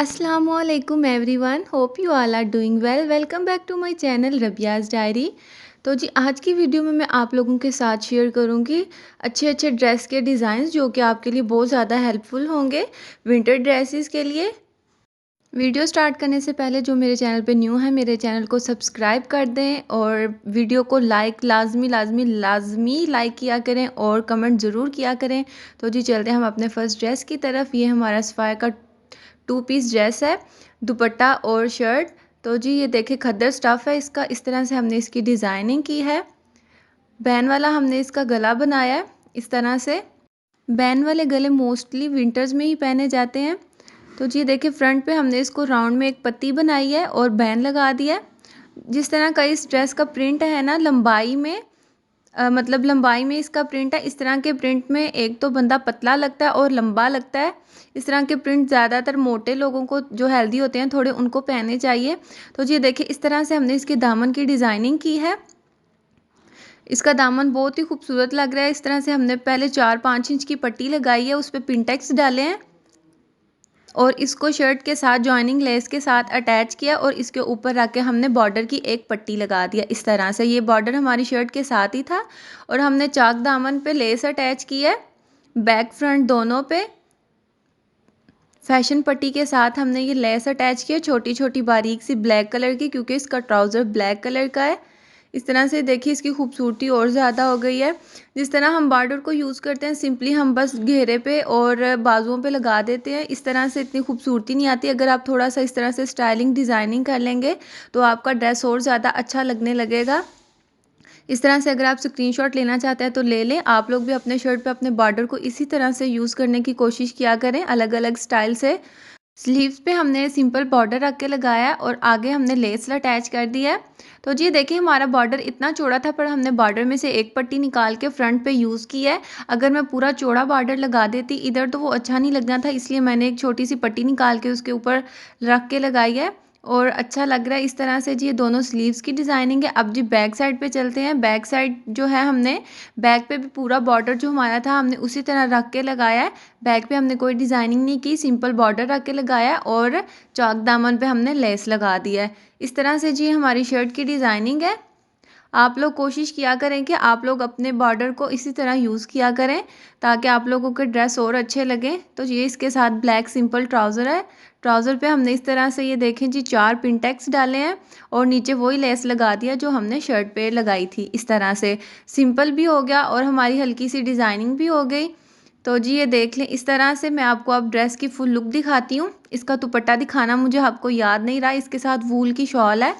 अस्सलामुअलैकुम everyone, hope you all are doing well. Welcome back to my channel Rabia's diary. तो जी आज की वीडियो में मैं आप लोगों के साथ शेयर करूंगी अच्छे अच्छे ड्रेस के डिज़ाइंस जो कि आपके लिए बहुत ज़्यादा हेल्पफुल होंगे विंटर ड्रेसेस के लिए। वीडियो स्टार्ट करने से पहले जो मेरे चैनल पे न्यू है मेरे चैनल को सब्सक्राइब कर दें और वीडियो को लाइक लाजमी लाजमी लाजमी लाइक किया करें और कमेंट ज़रूर किया करें। तो जी चलते हैं हम अपने फर्स्ट ड्रेस की तरफ। ये हमारा सफ़ाया का 2 पीस ड्रेस है, दुपट्टा और शर्ट। तो जी ये देखिए खद्दर स्टफ़ है इसका, इस तरह से हमने इसकी डिज़ाइनिंग की है। बैन वाला हमने इसका गला बनाया है इस तरह से। बैन वाले गले मोस्टली विंटर्स में ही पहने जाते हैं। तो जी देखिए फ्रंट पे हमने इसको राउंड में एक पत्ती बनाई है और बैन लगा दिया है। जिस तरह का इस ड्रेस का प्रिंट है ना, लंबाई में मतलब लंबाई में इसका प्रिंट है। इस तरह के प्रिंट में एक तो बंदा पतला लगता है और लंबा लगता है। इस तरह के प्रिंट ज़्यादातर मोटे लोगों को जो हेल्दी होते हैं थोड़े उनको पहनने चाहिए। तो जी देखिए इस तरह से हमने इसके दामन की डिज़ाइनिंग की है। इसका दामन बहुत ही खूबसूरत लग रहा है। इस तरह से हमने पहले 4-5 इंच की पट्टी लगाई है, उस पर पिनटेक्स डाले हैं और इसको शर्ट के साथ जॉइनिंग लेस के साथ अटैच किया और इसके ऊपर रख के हमने बॉर्डर की एक पट्टी लगा दिया इस तरह से। ये बॉर्डर हमारी शर्ट के साथ ही था और हमने चाक दामन पे लेस अटैच की है, बैक फ्रंट दोनों पे फैशन पट्टी के साथ हमने ये लेस अटैच किया छोटी छोटी बारीक सी ब्लैक कलर की, क्योंकि इसका ट्राउज़र ब्लैक कलर का है। इस तरह से देखिए इसकी खूबसूरती और ज़्यादा हो गई है। जिस तरह हम बॉर्डर को यूज़ करते हैं सिंपली हम बस घेरे पे और बाजुओं पे लगा देते हैं, इस तरह से इतनी खूबसूरती नहीं आती। अगर आप थोड़ा सा इस तरह से स्टाइलिंग डिज़ाइनिंग कर लेंगे तो आपका ड्रेस और ज़्यादा अच्छा लगने लगेगा। इस तरह से अगर आप स्क्रीनशॉट लेना चाहते हैं तो ले लें। आप लोग भी अपने शर्ट पे अपने बॉर्डर को इसी तरह से यूज़ करने की कोशिश किया करें अलग अलग स्टाइल से। स्लीव्स पे हमने सिंपल बॉर्डर रख के लगाया और आगे हमने लेस अटैच कर दिया है। तो जी देखिए हमारा बॉर्डर इतना चौड़ा था पर हमने बॉर्डर में से एक पट्टी निकाल के फ्रंट पे यूज़ किया है। अगर मैं पूरा चौड़ा बॉर्डर लगा देती इधर तो वो अच्छा नहीं लगना था, इसलिए मैंने एक छोटी सी पट्टी निकाल के उसके ऊपर रख के लगाई है और अच्छा लग रहा है इस तरह से। जी ये दोनों स्लीव्स की डिज़ाइनिंग है। अब जी बैक साइड पे चलते हैं। बैक साइड जो है हमने बैक पे भी पूरा बॉर्डर जो हमारा था हमने उसी तरह रख के लगाया है। बैक पे हमने कोई डिज़ाइनिंग नहीं की, सिंपल बॉर्डर रख के लगाया और चौक दामन पे हमने लेस लगा दिया है। इस तरह से जी हमारी शर्ट की डिज़ाइनिंग है। आप लोग कोशिश किया करें कि आप लोग अपने बॉर्डर को इसी तरह यूज़ किया करें ताकि आप लोगों के ड्रेस और अच्छे लगें। तो ये इसके साथ ब्लैक सिंपल ट्राउज़र है। ट्राउज़र पे हमने इस तरह से ये देखें जी 4 पिनटेक्स डाले हैं और नीचे वही लेस लगा दिया जो हमने शर्ट पे लगाई थी। इस तरह से सिंपल भी हो गया और हमारी हल्की सी डिज़ाइनिंग भी हो गई। तो जी ये देख लें इस तरह से। मैं आपको अब ड्रेस की फुल लुक दिखाती हूँ। इसका दुपट्टा दिखाना मुझे आपको याद नहीं रहा। इसके साथ वूल की शॉल है।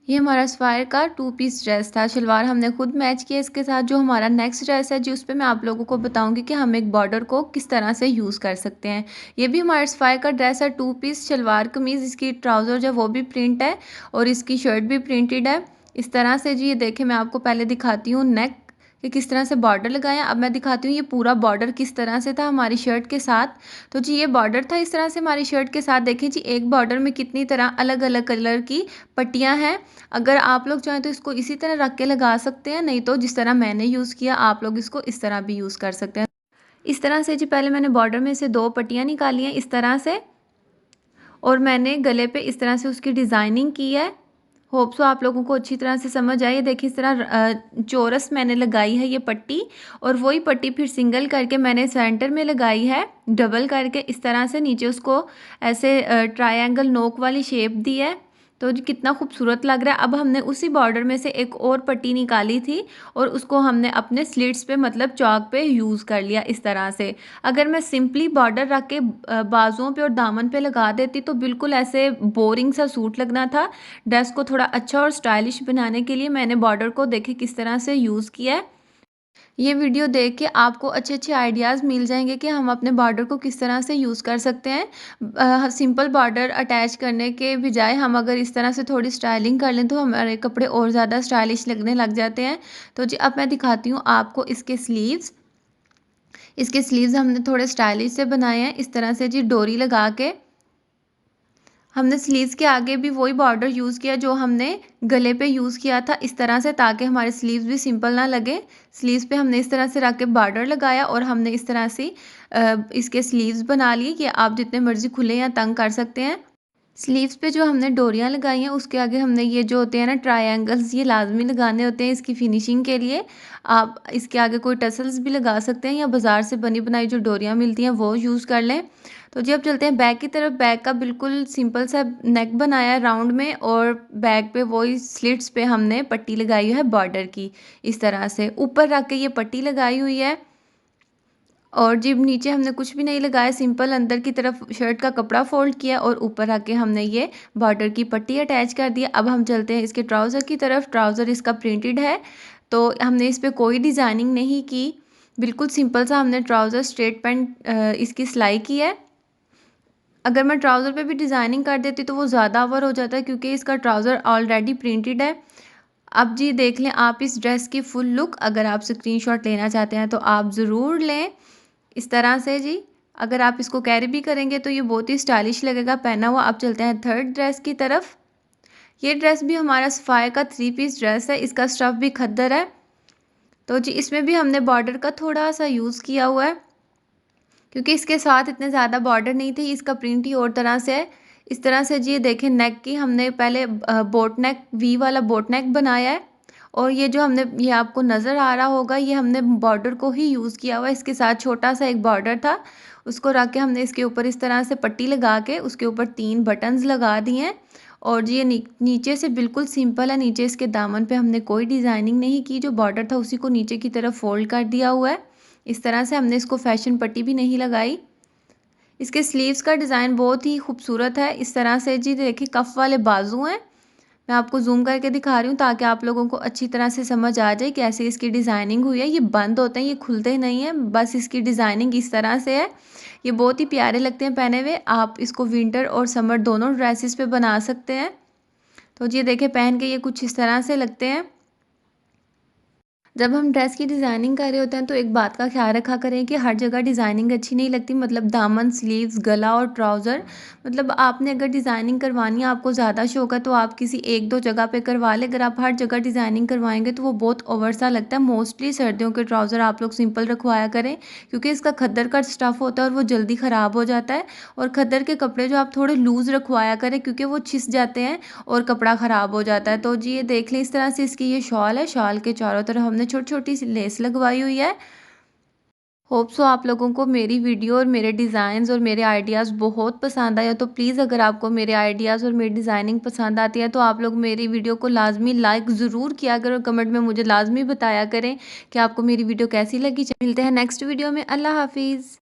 ये हमारा सफायर का 2 पीस ड्रेस था। शलवार हमने खुद मैच किया इसके साथ। जो हमारा नेक्स्ट ड्रेस है जी उस पर मैं आप लोगों को बताऊंगी कि हम एक बॉर्डर को किस तरह से यूज़ कर सकते हैं। ये भी हमारा सफायर का ड्रेस है, 2 पीस शलवार कमीज़। इसकी ट्राउज़र जो वो भी प्रिंट है और इसकी शर्ट भी प्रिंटेड है इस तरह से। जी ये देखें मैं आपको पहले दिखाती हूँ नेक कि किस तरह से बॉर्डर लगाया। अब मैं दिखाती हूँ ये पूरा बॉर्डर किस तरह से था हमारी शर्ट के साथ। तो जी ये बॉर्डर था इस तरह से हमारी शर्ट के साथ। देखें जी एक बॉर्डर में कितनी तरह अलग अलग कलर की पट्टियाँ हैं। अगर आप लोग चाहें तो इसको इसी तरह रख के लगा सकते हैं, नहीं तो जिस तरह मैंने यूज़ किया आप लोग इसको इस तरह भी यूज़ कर सकते हैं। इस तरह से जी पहले मैंने बॉर्डर में से 2 पट्टियाँ निकाली हैं इस तरह से और मैंने गले पे इस तरह से उसकी डिज़ाइनिंग की है। होप सो आप लोगों को अच्छी तरह से समझ आई। देखिए इस तरह चौरस मैंने लगाई है ये पट्टी और वही पट्टी फिर सिंगल करके मैंने सेंटर में लगाई है डबल करके इस तरह से। नीचे उसको ऐसे ट्रायंगल नोक वाली शेप दी है। तो जी कितना खूबसूरत लग रहा है। अब हमने उसी बॉर्डर में से एक और पट्टी निकाली थी और उसको हमने अपने स्लिट्स पे मतलब चौक पे यूज़ कर लिया इस तरह से। अगर मैं सिंपली बॉर्डर रख के बाजुओं पे और दामन पे लगा देती तो बिल्कुल ऐसे बोरिंग सा सूट लगना था। ड्रेस को थोड़ा अच्छा और स्टाइलिश बनाने के लिए मैंने बॉर्डर को देखे किस तरह से यूज़ किया है। ये वीडियो देख के आपको अच्छे अच्छे आइडियाज़ मिल जाएंगे कि हम अपने बॉर्डर को किस तरह से यूज़ कर सकते हैं। सिंपल बॉर्डर अटैच करने के बजाय हम अगर इस तरह से थोड़ी स्टाइलिंग कर लें तो हमारे कपड़े और ज़्यादा स्टाइलिश लगने लग जाते हैं। तो जी अब मैं दिखाती हूँ आपको इसके स्लीव्स। इसके स्लीव्स हमने थोड़े स्टाइलिश से बनाए हैं इस तरह से जी डोरी लगा के। हमने स्लीव्स के आगे भी वही बॉर्डर यूज़ किया जो हमने गले पे यूज़ किया था इस तरह से, ताकि हमारे स्लीव्स भी सिंपल ना लगे। स्लीव्स पे हमने इस तरह से रख के बॉर्डर लगाया और हमने इस तरह से इसके स्लीव्स बना लिए कि आप जितने मर्ज़ी खुले या तंग कर सकते हैं। स्लीव्स पे जो हमने डोरियाँ लगाई हैं उसके आगे हमने ये जो होते हैं ना ट्रायंगल्स, ये लाजमी लगाने होते हैं इसकी फिनिशिंग के लिए। आप इसके आगे कोई टसल्स भी लगा सकते हैं या बाज़ार से बनी बनाई जो डोरियाँ मिलती हैं वो यूज़ कर लें। तो जी अब चलते हैं बैक की तरफ। बैक का बिल्कुल सिंपल सा नेक बनाया है राउंड में, और बैक पे वही स्लिट्स पे हमने पट्टी लगाई है बॉर्डर की, इस तरह से ऊपर रख के ये पट्टी लगाई हुई है। और जी नीचे हमने कुछ भी नहीं लगाया, सिंपल अंदर की तरफ शर्ट का कपड़ा फोल्ड किया और ऊपर आके हमने ये बॉर्डर की पट्टी अटैच कर दिया। अब हम चलते हैं इसके ट्राउज़र की तरफ। ट्राउज़र इसका प्रिंटेड है, तो हमने इस पे कोई डिज़ाइनिंग नहीं की, बिल्कुल सिंपल सा हमने ट्राउज़र स्ट्रेट पैंट इसकी सिलाई की है। अगर मैं ट्राउज़र पे भी डिज़ाइनिंग कर देती तो वो ज़्यादा ओवर हो जाता है, क्योंकि इसका ट्राउज़र ऑलरेडी प्रिंटेड है। अब जी देख लें आप इस ड्रेस की फुल लुक, अगर आप स्क्रीनशॉट लेना चाहते हैं तो आप ज़रूर लें इस तरह से जी। अगर आप इसको कैरी भी करेंगे तो ये बहुत ही स्टाइलिश लगेगा पहना हुआ। अब चलते हैं थर्ड ड्रेस की तरफ। ये ड्रेस भी हमारा सफ़ाया का 3 पीस ड्रेस है, इसका स्टफ़ भी खद्दर है। तो जी इसमें भी हमने बॉर्डर का थोड़ा सा यूज़ किया हुआ है, क्योंकि इसके साथ इतने ज़्यादा बॉर्डर नहीं थे, इसका प्रिंट ही और तरह से है। इस तरह से जी देखें, नेक की हमने पहले बोट नेक, वी वाला बोट नेक बनाया है। और ये जो हमने, ये आपको नज़र आ रहा होगा, ये हमने बॉर्डर को ही यूज़ किया हुआ है। इसके साथ छोटा सा एक बॉर्डर था, उसको रख के हमने इसके ऊपर इस तरह से पट्टी लगा के उसके ऊपर 3 बटन्स लगा दिए हैं। और जी ये नीचे से बिल्कुल सिंपल है, नीचे इसके दामन पे हमने कोई डिज़ाइनिंग नहीं की, जो बॉर्डर था उसी को नीचे की तरफ फोल्ड कर दिया हुआ है। इस तरह से हमने इसको फैशन पट्टी भी नहीं लगाई। इसके स्लीव्स का डिज़ाइन बहुत ही खूबसूरत है, इस तरह से जी देखिए कफ वाले बाजू हैं। मैं आपको ज़ूम करके दिखा रही हूँ ताकि आप लोगों को अच्छी तरह से समझ आ जाए कैसे इसकी डिज़ाइनिंग हुई है। ये बंद होते हैं, ये खुलते नहीं हैं, बस इसकी डिज़ाइनिंग इस तरह से है। ये बहुत ही प्यारे लगते हैं पहने हुए। आप इसको विंटर और समर दोनों ड्रेसेस पे बना सकते हैं। तो जी देखिए पहन के ये कुछ इस तरह से लगते हैं। जब हम ड्रेस की डिज़ाइनिंग कर रहे होते हैं तो एक बात का ख्याल रखा करें कि हर जगह डिज़ाइनिंग अच्छी नहीं लगती, मतलब दामन, स्लीव्स, गला और ट्राउज़र। मतलब आपने अगर डिज़ाइनिंग करवानी है, आपको ज़्यादा शौक है, तो आप किसी एक दो जगह पे करवा लें। अगर आप हर जगह डिज़ाइनिंग करवाएंगे तो वो बहुत ओवर सा लगता है। मोस्टली सर्दियों के ट्राउज़र आप लोग सिंपल रखवाया करें, क्योंकि इसका खद्दर का स्टफ़ होता है और वो जल्दी ख़राब हो जाता है। और खद्दर के कपड़े जो आप थोड़े लूज़ रखवाया करें, क्योंकि वो छिस जाते हैं और कपड़ा ख़राब हो जाता है। तो जी ये देख लें, इस तरह से इसकी ये शॉल है, शॉल के चारों तरफ हमने छोटी छोटी सी लेस लगवाई हुई है। होप सो आप लोगों को मेरी वीडियो और मेरे डिज़ाइंस और मेरे आइडियाज़ बहुत पसंद आए। तो प्लीज़ अगर आपको मेरे आइडियाज़ और मेरी डिज़ाइनिंग पसंद आती है तो आप लोग मेरी वीडियो को लाजमी लाइक ज़रूर किया करें, और कमेंट में मुझे लाजमी बताया करें कि आपको मेरी वीडियो कैसी लगी। मिलते हैं नेक्स्ट वीडियो में। अल्लाह हाफिज़।